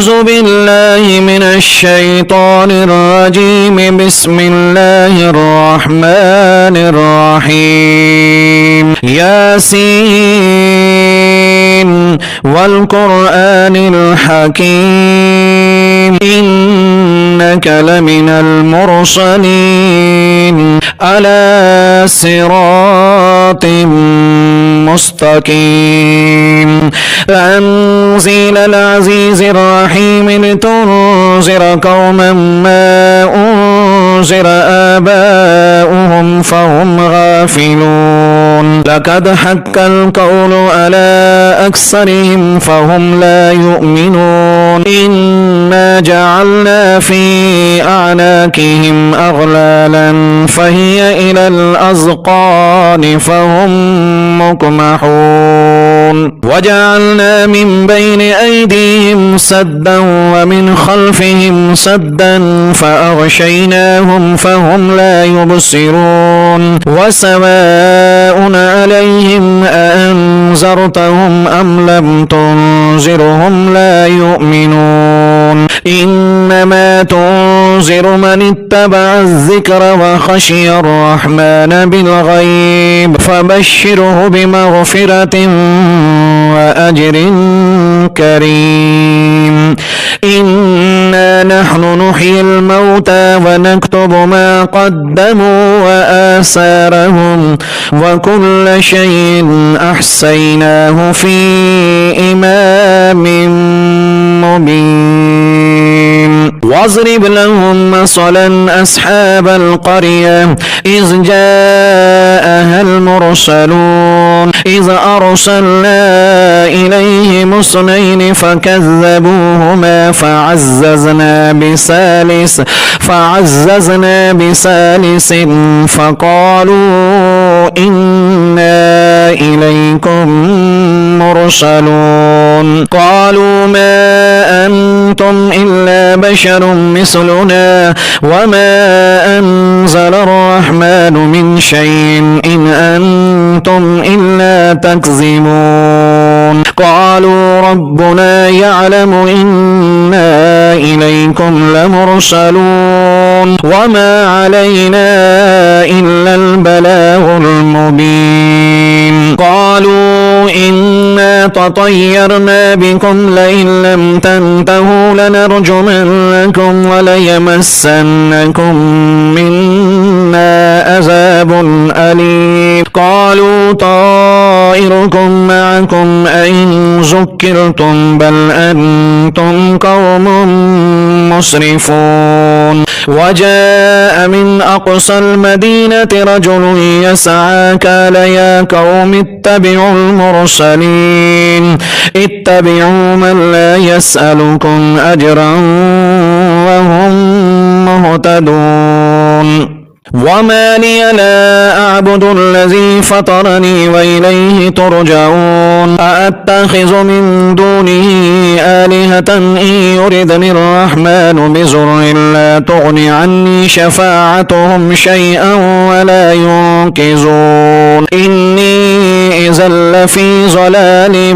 أعوذ بالله من الشيطان الرجيم. بسم الله الرحمن الرحيم. ياسين والقرآن الحكيم إنك لمن المرسلين على صراط مستقيم. تنزيل العزيز الرحيم لتنذر قوما ما أنذر آباؤهم فهم غافلون. لقد حق القول على أكثرهم فهم لا يؤمنون. إنا جعلنا في أعناقهم أغلالا فهي إلى الأذقان فهم مقمحون. وجعلنا من بين أيديهم سدا ومن خلفهم سدا فأغشيناهم فهم لا يبصرون. وسواء عليهم أأنذرتهم أم لم تنذرهم لا يؤمنون. إنما تنذر من اتبع الذكر وخشي الرحمن بالغيب فبشره بمغفرة وأجر كريم. إنا نحن نحيي الموتى ونكتب ما قدموا وآثارهم وكل شيء أحصيناه في إمام مبين. واضرب لهم مثلا أصحاب القرية إذ جاءها المرسلون إذ أرسلنا إليهم اثنين فكذبوهما فعززنا بثالث فقالوا إنا إليكم مرسلون. قالوا ما أنتم إلا بشر مثلنا وما أنزل الرحمن من شيء إن أنتم إلا تكذبون. قالوا ربنا يعلم إنا إليكم لمرسلون وما علينا إلا البلاغ المبين. قالوا إنا تطيرنا بكم لئن لم تنتهوا لنرجمنكم وليمسنكم منا عذاب أليم. قالوا طائركم معكم أئن ذكرتم بل أنتم قوم مسرفون. وجاء من أقصى المدينة رجل يسعى قال يا قوم اتبعوا المرسلين اتبعوا من لا يسألكم أجرا وهم مهتدون. وما لي لا أعبد الذي فطرني وإليه ترجعون. أأتخذ من دونه آلهة إن يردني الرحمن بضر لا تغن عني شفاعتهم شيئا ولا ينقذون. إني إذا لفي ضلال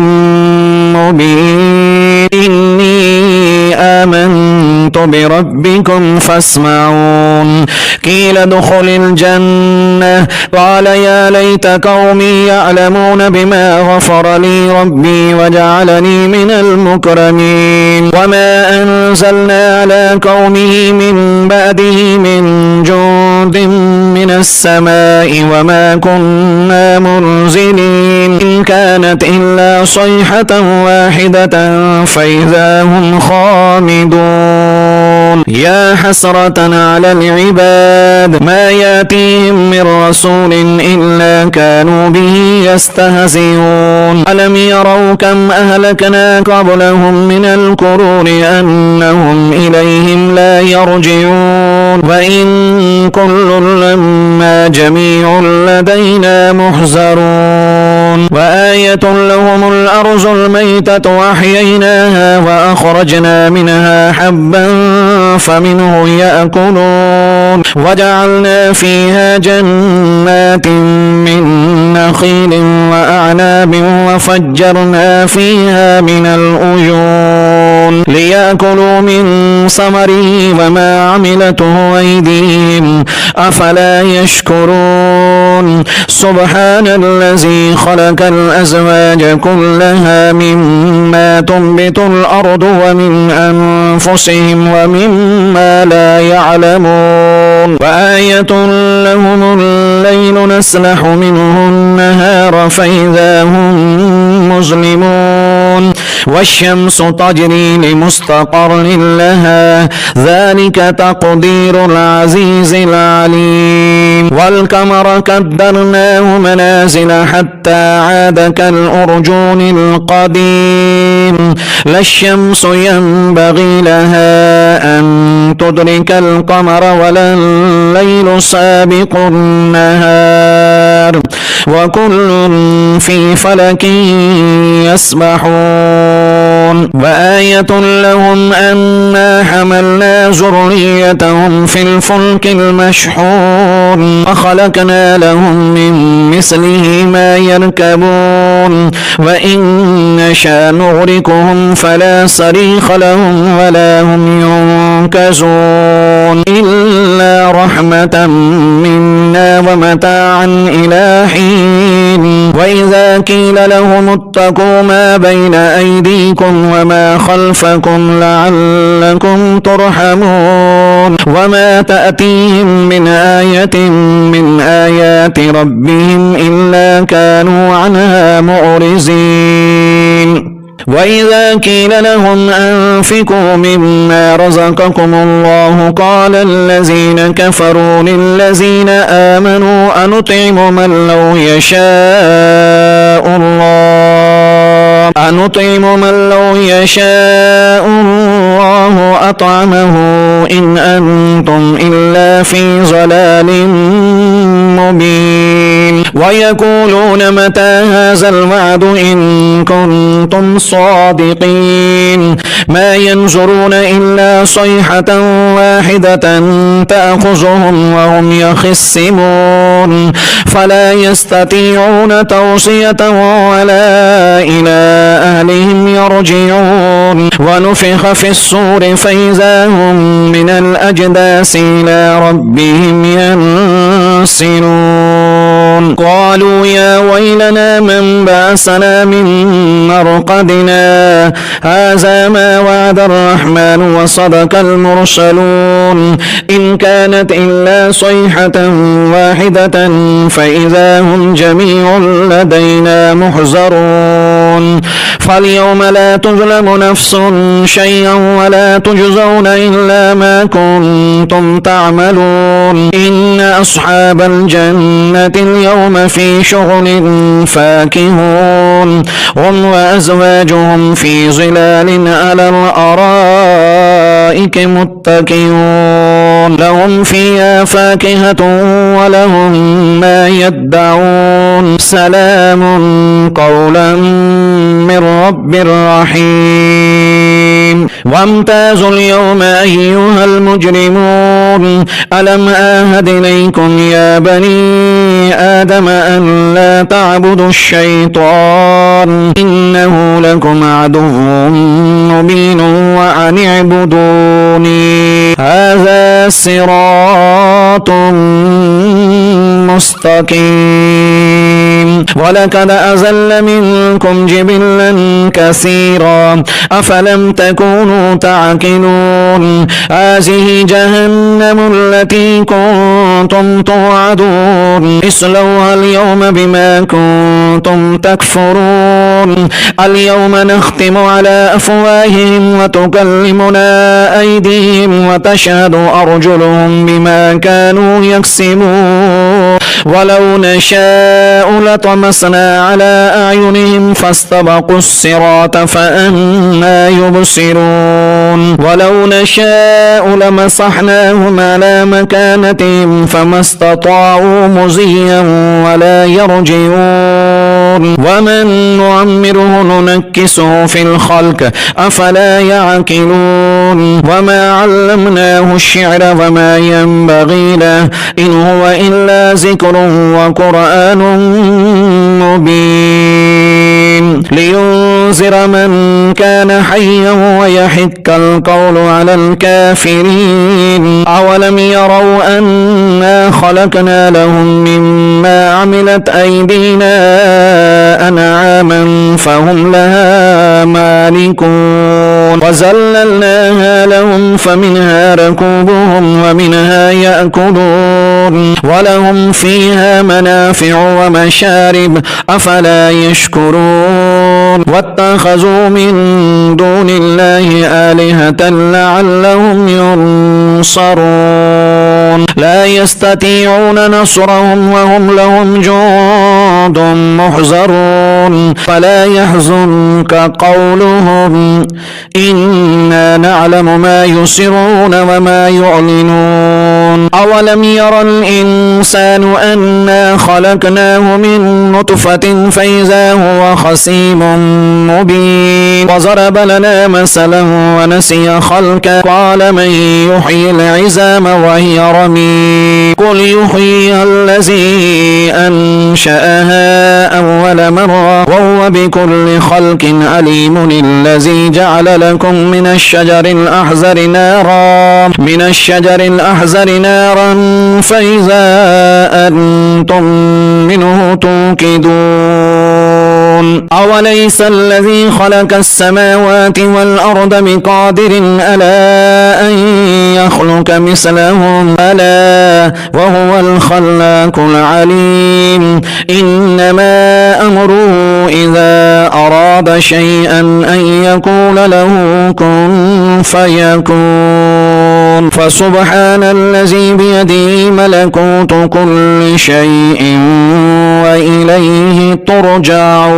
مبين. إني آمنت بربكم فاسمعون. قيل ادخل الجنة قال يا ليت قومي يعلمون بما غفر لي ربي وجعلني من المكرمين. وما أنزلنا على قومه من بعده من جند من السماء وما كنا منزلين. إن كانت إلا صيحة واحدة فإذا هم خامدون. يا حسرة على العباد ما يأتيهم من رسول إلا كانوا به يستهزئون. ألم يروا كم أهلكنا قبلهم من القرون أنهم إليهم لا يرجعون. وإن كل لما جميع لدينا محذرون. وآية لهم الأرض الميتة وأحييناها وأخرجنا منها حبا فمنه يأكلون وجعلنا فيها جنات من نخيل وأعناب وفجرنا فيها من العيون ليأكلوا من ثمره وما عملته أيديهم أفلا يشكرون سبحان الذي خلق الأزواج كلها مما تنبت الأرض ومن أنفسهم ومما لا يعلمون وآية لهم الليل نسلح منه النهار فإذا هم مظلمون والشمس تجري لمستقر لها ذلك تقدير العزيز العليم والقمر قدرناه منازل حتى عاد كالأرجون القديم لا الشمس ينبغي لها أن تدرك القمر ولا الليل سابق النهار وكل في فلك يسبحون وآية لهم أنا حملنا ذريتهم في الفلك المشحون وخلقنا لهم من مثله ما يركبون وإن نشأ نغرقهم فلا صريخ لهم ولا هم ينقذون إلا رحمة منا ومتاعا إلى حين وإذا قيل لهم اتقوا ما بين أيديكم وما خلفكم لعلكم ترحمون وما تأتيهم من آية من آيات ربهم إلا كانوا عنها معرضين وإذا قيل لهم أنفقوا مما رزقكم الله قال الذين كفروا للذين آمنوا أنطعم من لو يشاء الله أطعمه إن أنتم إلا في ضلال مبين ويقولون متى هذا الوعد إن كنتم صادقين ما ينظرون إلا صيحة واحدة تأخذهم وهم يخصمون فلا يستطيعون توصية ولا إلى أهلهم يرجعون ونفخ في الصور فإذا هم من الأجداث إلى ربهم ينسلون قالوا يا ويلنا من بعثنا من مرقدنا هذا ما وعد الرحمن وصدق المرسلون إن كانت إلا صيحة واحدة فإذا هم جميع لدينا محضرون فاليوم لا تظلم نفس شيئا ولا تجزون إلا ما كنتم تعملون إن أصحاب الجنة اليوم في شغل فاكهون هم وأزواجهم في ظلال على الأرائك متكئون لهم فيها فاكهة ولهم ما يدعون سلام قولا من رب رحيم وامتازوا اليوم أيها المجرمون ألم آهد إليكم يا بني آدم أن لا تعبدوا الشيطان إنه لكم عدو مبين وأن اعبدوني هذا صراط مستقيم ولقد أزل منكم جبلا كثيرا أفلم تكونوا تعقلون هذه جهنم التي كنتم توعدون اصلوها اليوم بما كنتم تكفرون اليوم نختم على أفواههم وتكلمنا أيديهم وتشهد أرجلهم بما كانوا يكسبون ولو نشاء لطمسنا على أعينهم فاستبقوا الصراط فأنى يبصرون ولو نشاء لمسحناهم على مكانتهم فما استطاعوا مزيا ولا يرجعون ومن نعمره ننكسه في الخلق أفلا يعقلون وما علمناه الشعر وما ينبغي له إن هو إلا ذكر وقرآن مبين لينذر من كان حيا ويحق القول على الكافرين أولم يروا أنا خلقنا لهم مما عملت أيدينا أنعاما فهم لها مالكون وزللناها لهم فمنها ركوبهم ومنها يأكلون ولهم فيها منافع ومشارب أفلا يشكرون واتخذوا من دون الله آلهة لعلهم ينصرون لا يستطيعون نصرهم وهم لهم جند محضرون فلا يحزنك قولهم إنا نعلم ما يسرون وما يعلنون أولم ير الإنسان أنا خلقناه من نطفة فإذا هو خصيم مبين وضرب لنا مثلا ونسي خلقه قال من يحيي العظام وهي رميم قل يحييها الذي أنشأها أول مرة وهو بكل خلق عليم الذي جعل لكم من الشجر الأحزر نارا فإذا أنتم منه توقدون أوليس الذي خلق السماوات والأرض بقادر ألا أن يخلق مثلهم ألا وهو الخلاق العليم إنما أمره إذا أراد شيئا أن يقول له كن فيكون فسبحان الذي بيده ملكوت كل شيء وإليه ترجعون